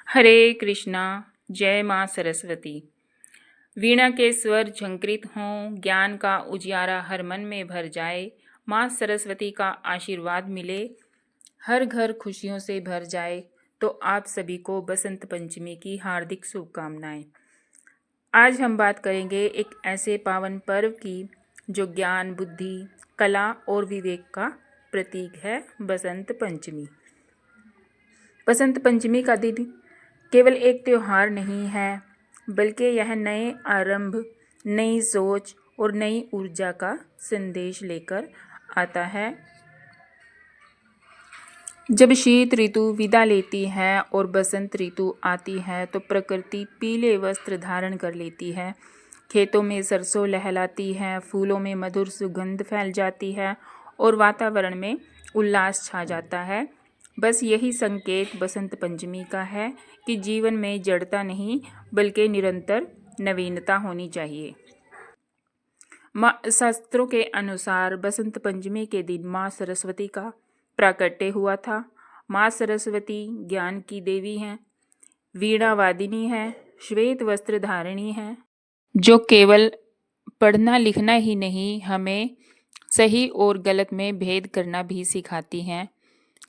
हरे कृष्णा। जय माँ सरस्वती। वीणा के स्वर झंकृत हों, ज्ञान का उजियारा हर मन में भर जाए, माँ सरस्वती का आशीर्वाद मिले, हर घर खुशियों से भर जाए। तो आप सभी को बसंत पंचमी की हार्दिक शुभकामनाएं। आज हम बात करेंगे एक ऐसे पावन पर्व की जो ज्ञान, बुद्धि, कला और विवेक का प्रतीक है, बसंत पंचमी। बसंत पंचमी का दिन केवल एक त्यौहार नहीं है, बल्कि यह नए आरंभ, नई सोच और नई ऊर्जा का संदेश लेकर आता है। जब शीत ऋतु विदा लेती है और बसंत ऋतु आती है तो प्रकृति पीले वस्त्र धारण कर लेती है। खेतों में सरसों लहलाती है, फूलों में मधुर सुगंध फैल जाती है और वातावरण में उल्लास छा जाता है। बस यही संकेत बसंत पंचमी का है कि जीवन में जड़ता नहीं बल्कि निरंतर नवीनता होनी चाहिए। शास्त्रों के अनुसार बसंत पंचमी के दिन माँ सरस्वती का प्राकट्य हुआ था। माँ सरस्वती ज्ञान की देवी हैं, वीणा वादिनी है, श्वेत वस्त्र धारिणी है, जो केवल पढ़ना लिखना ही नहीं, हमें सही और गलत में भेद करना भी सिखाती हैं।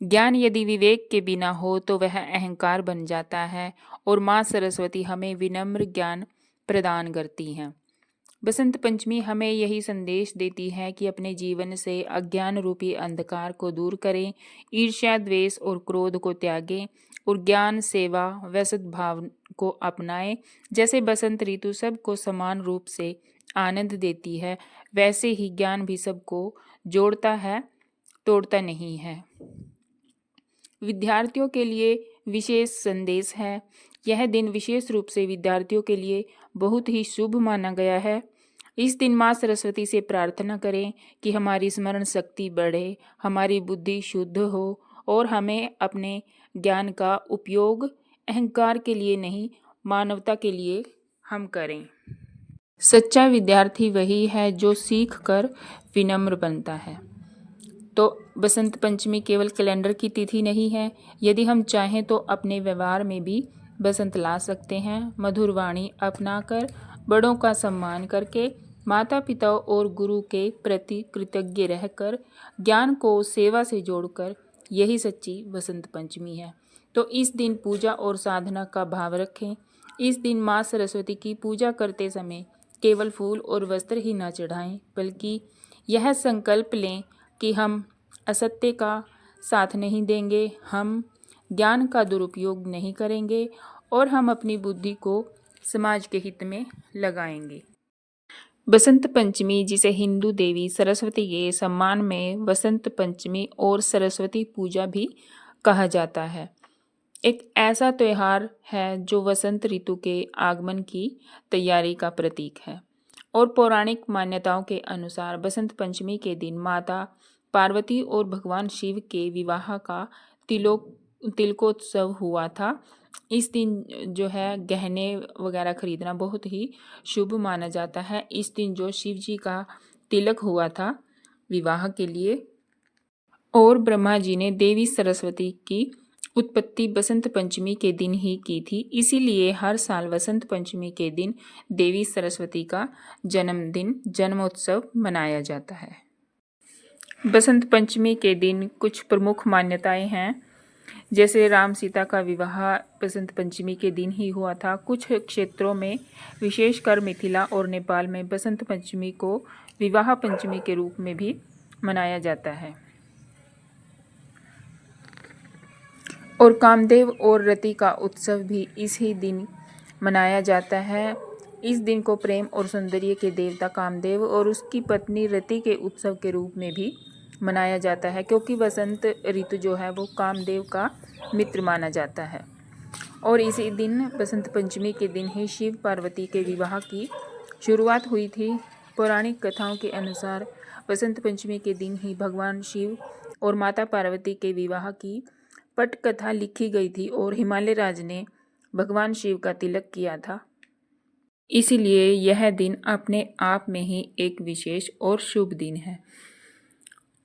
ज्ञान यदि विवेक के बिना हो तो वह अहंकार बन जाता है और माँ सरस्वती हमें विनम्र ज्ञान प्रदान करती हैं। बसंत पंचमी हमें यही संदेश देती है कि अपने जीवन से अज्ञान रूपी अंधकार को दूर करें, ईर्ष्या, द्वेष और क्रोध को त्यागें और ज्ञान, सेवा व सद्भाव को अपनाएं। जैसे बसंत ऋतु सबको समान रूप से आनंद देती है, वैसे ही ज्ञान भी सबको जोड़ता है, तोड़ता नहीं है। विद्यार्थियों के लिए विशेष संदेश है। यह दिन विशेष रूप से विद्यार्थियों के लिए बहुत ही शुभ माना गया है। इस दिन माँ सरस्वती से प्रार्थना करें कि हमारी स्मरण शक्ति बढ़े, हमारी बुद्धि शुद्ध हो और हमें अपने ज्ञान का उपयोग अहंकार के लिए नहीं, मानवता के लिए हम करें। सच्चा विद्यार्थी वही है जो सीख कर विनम्र बनता है। तो बसंत पंचमी केवल कैलेंडर की तिथि नहीं है। यदि हम चाहें तो अपने व्यवहार में भी बसंत ला सकते हैं। मधुर वाणी अपनाकर, बड़ों का सम्मान करके, माता पिता और गुरु के प्रति कृतज्ञ रहकर, ज्ञान को सेवा से जोड़कर, यही सच्ची बसंत पंचमी है। तो इस दिन पूजा और साधना का भाव रखें। इस दिन माँ सरस्वती की पूजा करते समय केवल फूल और वस्त्र ही न चढ़ाएं, बल्कि यह संकल्प लें कि हम असत्य का साथ नहीं देंगे, हम ज्ञान का दुरुपयोग नहीं करेंगे और हम अपनी बुद्धि को समाज के हित में लगाएंगे। बसंत पंचमी, जिसे हिंदू देवी सरस्वती के सम्मान में बसंत पंचमी और सरस्वती पूजा भी कहा जाता है, एक ऐसा त्यौहार है जो वसंत ऋतु के आगमन की तैयारी का प्रतीक है। और पौराणिक मान्यताओं के अनुसार बसंत पंचमी के दिन माता पार्वती और भगवान शिव के विवाह का तिलकोत्सव हुआ था। इस दिन जो है गहने वगैरह खरीदना बहुत ही शुभ माना जाता है। इस दिन जो शिव जी का तिलक हुआ था विवाह के लिए, और ब्रह्मा जी ने देवी सरस्वती की उत्पत्ति बसंत पंचमी के दिन ही की थी। इसीलिए हर साल बसंत पंचमी के दिन देवी सरस्वती का जन्मदिन, जन्मोत्सव मनाया जाता है। बसंत पंचमी के दिन कुछ प्रमुख मान्यताएं हैं, जैसे राम सीता का विवाह बसंत पंचमी के दिन ही हुआ था। कुछ क्षेत्रों में, विशेषकर मिथिला और नेपाल में, बसंत पंचमी को विवाह पंचमी के रूप में भी मनाया जाता है। और कामदेव और रति का उत्सव भी इसी दिन मनाया जाता है। इस दिन को प्रेम और सौंदर्य के देवता कामदेव और उसकी पत्नी रति के उत्सव के रूप में भी मनाया जाता है, क्योंकि बसंत ऋतु जो है वो कामदेव का मित्र माना जाता है। और इसी दिन बसंत पंचमी के दिन ही शिव पार्वती के विवाह की शुरुआत हुई थी। पौराणिक कथाओं के अनुसार बसंत पंचमी के दिन ही भगवान शिव और माता पार्वती के विवाह की पटकथा लिखी गई थी और हिमालय राज ने भगवान शिव का तिलक किया था। इसीलिए यह दिन अपने आप में ही एक विशेष और शुभ दिन है।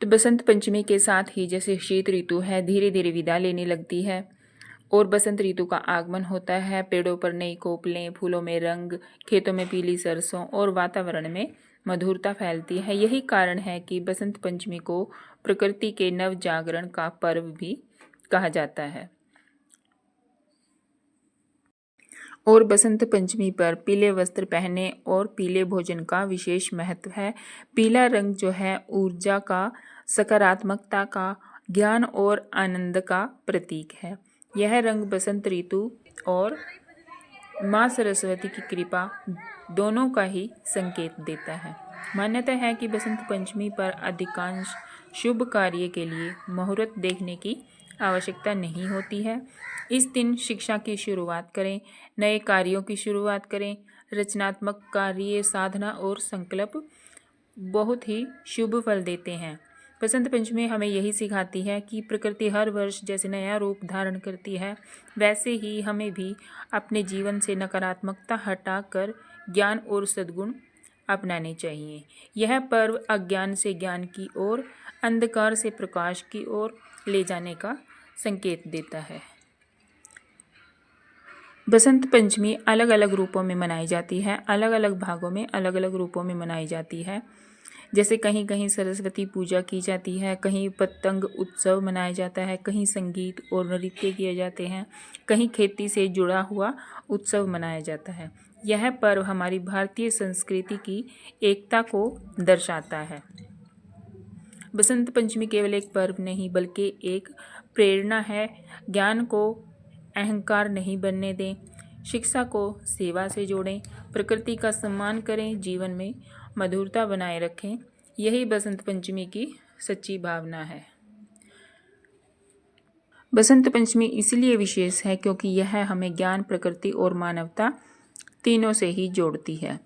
तो बसंत पंचमी के साथ ही जैसे शीत ऋतु है धीरे धीरे विदा लेने लगती है और बसंत ऋतु का आगमन होता है। पेड़ों पर नई कोपलें, फूलों में रंग, खेतों में पीली सरसों और वातावरण में मधुरता फैलती है। यही कारण है कि बसंत पंचमी को प्रकृति के नव जागरण का पर्व भी कहा जाता है। और बसंत पंचमी पर पीले वस्त्र पहने और पीले भोजन का विशेष महत्व है। पीला रंग जो है ऊर्जा का, सकारात्मकता का, ज्ञान और आनंद का प्रतीक है। यह रंग बसंत ऋतु और माँ सरस्वती की कृपा दोनों का ही संकेत देता है। मान्यता है कि बसंत पंचमी पर अधिकांश शुभ कार्य के लिए मुहूर्त देखने की आवश्यकता नहीं होती है। इस दिन शिक्षा की शुरुआत करें, नए कार्यों की शुरुआत करें, रचनात्मक कार्य, साधना और संकल्प बहुत ही शुभ फल देते हैं। बसंत पंचमी हमें यही सिखाती है कि प्रकृति हर वर्ष जैसे नया रूप धारण करती है, वैसे ही हमें भी अपने जीवन से नकारात्मकता हटाकर ज्ञान और सद्गुण अपनाने चाहिए। यह पर्व अज्ञान से ज्ञान की ओर, अंधकार से प्रकाश की ओर ले जाने का संकेत देता है। बसंत पंचमी अलग अलग रूपों में मनाई जाती है, अलग अलग भागों में अलग अलग रूपों में मनाई जाती है। जैसे कहीं कहीं सरस्वती पूजा की जाती है, कहीं पतंग उत्सव मनाया जाता है, कहीं संगीत और नृत्य किए जाते हैं, कहीं खेती से जुड़ा हुआ उत्सव मनाया जाता है। यह पर्व हमारी भारतीय संस्कृति की एकता को दर्शाता है। बसंत पंचमी केवल एक पर्व नहीं बल्कि एक प्रेरणा है। ज्ञान को अहंकार नहीं बनने दें, शिक्षा को सेवा से जोड़ें, प्रकृति का सम्मान करें, जीवन में मधुरता बनाए रखें। यही बसंत पंचमी की सच्ची भावना है। बसंत पंचमी इसलिए विशेष है क्योंकि यह हमें ज्ञान, प्रकृति और मानवता तीनों से ही जोड़ती है।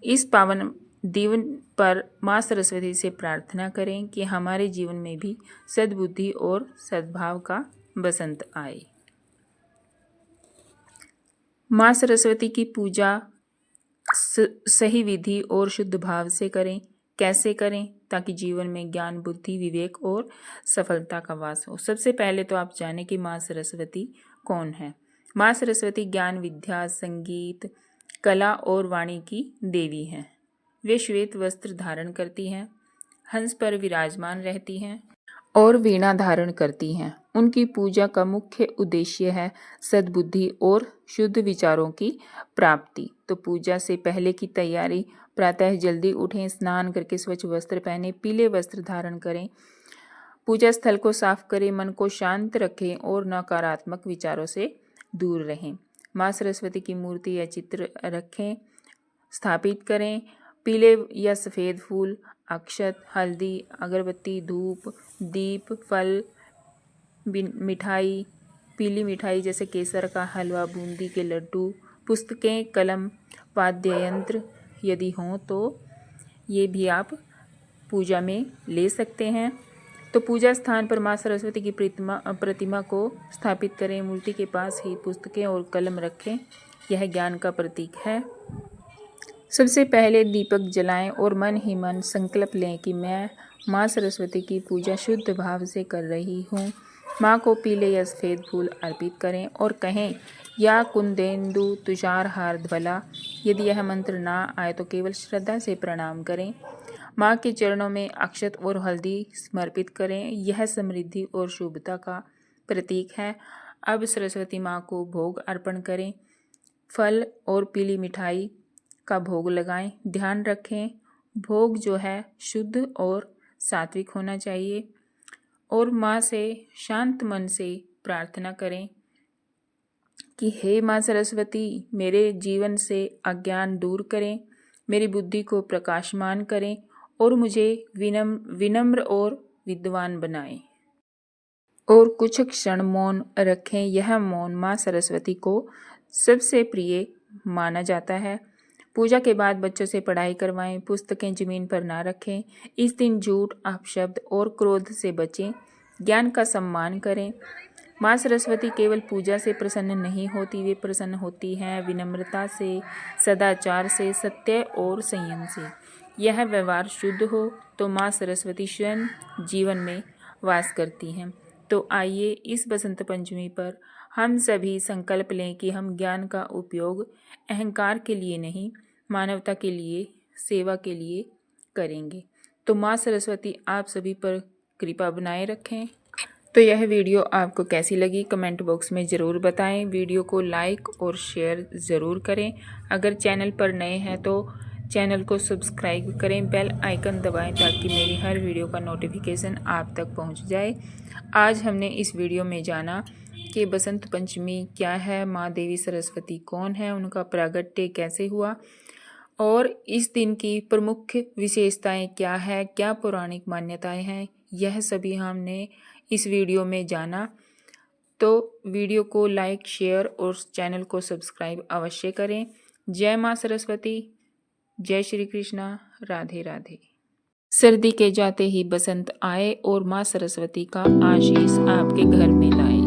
इस पावन दिन पर माँ सरस्वती से प्रार्थना करें कि हमारे जीवन में भी सद्बुद्धि और सद्भाव का बसंत आए। माँ सरस्वती की पूजा सही विधि और शुद्ध भाव से करें। कैसे करें? ताकि जीवन में ज्ञान, बुद्धि, विवेक और सफलता का वास हो। सबसे पहले तो आप जानें कि माँ सरस्वती कौन है। माँ सरस्वती ज्ञान, विद्या, संगीत, कला और वाणी की देवी हैं। वे श्वेत वस्त्र धारण करती हैं, हंस पर विराजमान रहती हैं और वीणा धारण करती हैं। उनकी पूजा का मुख्य उद्देश्य है सद्बुद्धि और शुद्ध विचारों की प्राप्ति। तो पूजा से पहले की तैयारी: प्रातः जल्दी उठें, स्नान करके स्वच्छ वस्त्र पहनें, पीले वस्त्र धारण करें, पूजा स्थल को साफ करें, मन को शांत रखें और नकारात्मक विचारों से दूर रहें। माँ सरस्वती की मूर्ति या चित्र रखें, स्थापित करें। पीले या सफ़ेद फूल, अक्षत, हल्दी, अगरबत्ती, धूप, दीप, फल, मिठाई, पीली मिठाई जैसे केसर का हलवा, बूंदी के लड्डू, पुस्तकें, कलम, वाद्य यंत्र यदि हों तो ये भी आप पूजा में ले सकते हैं। तो पूजा स्थान पर माँ सरस्वती की प्रतिमा को स्थापित करें। मूर्ति के पास ही पुस्तकें और कलम रखें। यह ज्ञान का प्रतीक है। सबसे पहले दीपक जलाएं और मन ही मन संकल्प लें कि मैं माँ सरस्वती की पूजा शुद्ध भाव से कर रही हूँ। माँ को पीले या सफ़ेद फूल अर्पित करें और कहें, या कुंदेंदु तुषार हार ध्वला। यदि यह मंत्र ना आए तो केवल श्रद्धा से प्रणाम करें। माँ के चरणों में अक्षत और हल्दी समर्पित करें। यह समृद्धि और शुभता का प्रतीक है। अब सरस्वती माँ को भोग अर्पण करें। फल और पीली मिठाई का भोग लगाएं। ध्यान रखें, भोग जो है शुद्ध और सात्विक होना चाहिए। और माँ से शांत मन से प्रार्थना करें कि हे माँ सरस्वती, मेरे जीवन से अज्ञान दूर करें, मेरी बुद्धि को प्रकाशमान करें और मुझे विनम्र और विद्वान बनाएं। और कुछ क्षण मौन रखें। यह मौन माँ सरस्वती को सबसे प्रिय माना जाता है। पूजा के बाद बच्चों से पढ़ाई करवाएं। पुस्तकें जमीन पर ना रखें। इस दिन झूठ, अपशब्द और क्रोध से बचें। ज्ञान का सम्मान करें। माँ सरस्वती केवल पूजा से प्रसन्न नहीं होती, वे प्रसन्न होती हैं विनम्रता से, सदाचार से, सत्य और संयम से। यह व्यवहार शुद्ध हो तो माँ सरस्वती स्वयं जीवन में वास करती हैं। तो आइए इस बसंत पंचमी पर हम सभी संकल्प लें कि हम ज्ञान का उपयोग अहंकार के लिए नहीं, मानवता के लिए, सेवा के लिए करेंगे। तो माँ सरस्वती आप सभी पर कृपा बनाए रखें। तो यह वीडियो आपको कैसी लगी कमेंट बॉक्स में ज़रूर बताएं। वीडियो को लाइक और शेयर ज़रूर करें। अगर चैनल पर नए हैं तो चैनल को सब्सक्राइब करें, बेल आइकन दबाएं ताकि मेरी हर वीडियो का नोटिफिकेशन आप तक पहुंच जाए। आज हमने इस वीडियो में जाना कि बसंत पंचमी क्या है, माँ देवी सरस्वती कौन है, उनका प्रागट्य कैसे हुआ और इस दिन की प्रमुख विशेषताएं क्या है, क्या पौराणिक मान्यताएं हैं, यह सभी हमने इस वीडियो में जाना। तो वीडियो को लाइक, शेयर और चैनल को सब्सक्राइब अवश्य करें। जय माँ सरस्वती, जय श्री कृष्णा, राधे राधे। सर्दी के जाते ही बसंत आए और माँ सरस्वती का आशीष आपके घर में लाए।